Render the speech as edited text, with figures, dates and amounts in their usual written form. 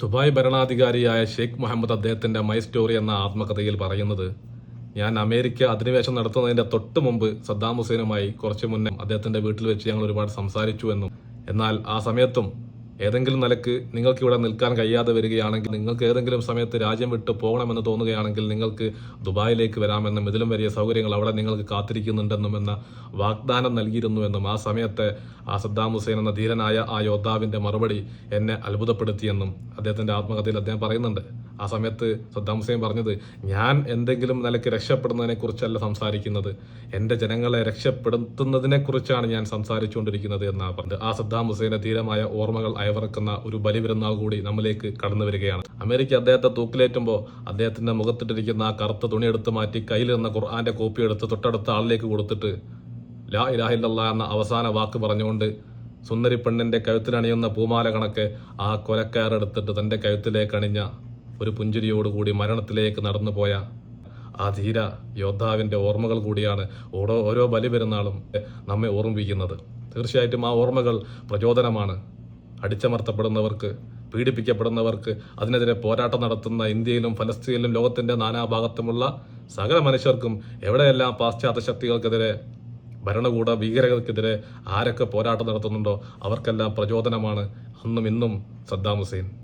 Dubai ഭരണാധികാരിയായ ഷെയ്ഖ് മുഹമ്മദ് അദ്ദേഹത്തിന്റെ my story എന്ന ആത്മകഥയിൽ പറയുന്നത്, ഞാൻ അമേരിക്ക അധിനിവേശം നടത്തുന്നതിന്റെ തൊട്ട് മുമ്പ് സദ്ദാം ഹുസൈനുമായി കുറച്ചു മുന്നേ അദ്ദേഹത്തിന്റെ വീട്ടിൽ വെച്ച് ഞങ്ങൾ ഒരുപാട് സംസാരിച്ചു എന്നും, എന്നാൽ ആ സമയത്തും ഏതെങ്കിലും നിലക്ക് നിങ്ങൾക്ക് ഇവിടെ നിൽക്കാൻ കഴിയാതെ വരികയാണെങ്കിൽ, നിങ്ങൾക്ക് ഏതെങ്കിലും സമയത്ത് രാജ്യം വിട്ട് പോകണമെന്ന് തോന്നുകയാണെങ്കിൽ നിങ്ങൾക്ക് ദുബായിലേക്ക് വരാമെന്നും ഇതിലും വലിയ സൗകര്യങ്ങൾ അവിടെ നിങ്ങൾക്ക് കാത്തിരിക്കുന്നുണ്ടെന്നും എന്ന വാഗ്ദാനം നൽകിയിരുന്നുവെന്നും ആ സമയത്തെ ആ സദ്ദാം ഹുസൈൻ എന്ന ധീരനായ ആ യോദ്ധാവിന്റെ മറുപടി എന്നെ അത്ഭുതപ്പെടുത്തിയെന്നും അദ്ദേഹത്തിന്റെ ആത്മകഥയിൽ അദ്ദേഹം പറയുന്നുണ്ട്. ആ സമയത്ത് സദ്ദാം ഹുസൈൻ പറഞ്ഞത്, ഞാൻ എന്തെങ്കിലും നിലയ്ക്ക് രക്ഷപ്പെടുന്നതിനെ കുറിച്ചല്ല സംസാരിക്കുന്നത്, എന്റെ ജനങ്ങളെ രക്ഷപ്പെടുത്തുന്നതിനെ കുറിച്ചാണ് ഞാൻ സംസാരിച്ചുകൊണ്ടിരിക്കുന്നത് എന്നാണ് പറഞ്ഞത്. ആ സദ്ദാം ഹുസൈന്റെ ധീരമായ ഓർമ്മകൾ അയവിറക്കുന്ന ഒരു ബലിപെരുന്നാൾ കൂടി നമ്മിലേക്ക് കടന്നു വരികയാണ്. അമേരിക്ക അദ്ദേഹത്തെ തൂക്കിലേറ്റുമ്പോൾ അദ്ദേഹത്തിന്റെ മുഖത്തിട്ടിരിക്കുന്ന ആ കറുത്ത തുണി എടുത്ത് മാറ്റി കയ്യിലിരുന്ന ഖുർആന്റെ കോപ്പി എടുത്ത് തൊട്ടടുത്ത ആളിലേക്ക് കൊടുത്തിട്ട് ലാ ഇലാഹ ഇല്ലല്ലാഹ് എന്ന അവസാന വാക്ക് പറഞ്ഞുകൊണ്ട് സുന്ദരി പെണ്ണിന്റെ കഴുത്തിലണിയുന്ന പൂമാല കണക്കെ ആ കൊലക്കാരെടുത്തിട്ട് തന്റെ കഴുത്തിലേക്ക് അണിഞ്ഞ ഒരു പുഞ്ചിരിയോടുകൂടി മരണത്തിലേക്ക് നടന്നുപോയ ആ ധീര യോദ്ധാവിന്റെ ഓർമ്മകൾ കൂടിയാണ് ഓരോ ബലിപെരുന്നാളും നമ്മെ ഓർമ്മിപ്പിക്കുന്നത്. തീർച്ചയായിട്ടും ആ ഓർമ്മകൾ പ്രചോദനമാണ്. അടിച്ചമർത്തപ്പെടുന്നവർക്ക്, പീഡിപ്പിക്കപ്പെടുന്നവർക്ക്, അതിനെതിരെ പോരാട്ടം നടത്തുന്ന ഇന്ത്യയിലും ഫലസ്തീനിലും ലോകത്തിന്റെ നാനാഭാഗത്തുമുള്ള സകല മനുഷ്യർക്കും എവിടെയെല്ലാം പാശ്ചാത്യ ശക്തികൾക്കെതിരെ, ഭരണകൂട ഭീകരതയ്ക്കെതിരെ ആരൊക്കെ പോരാട്ടം നടത്തുന്നുണ്ടോ അവർക്കെല്ലാം പ്രചോദനമാണ് അന്നും ഇന്നും സദ്ദാം ഹുസൈൻ.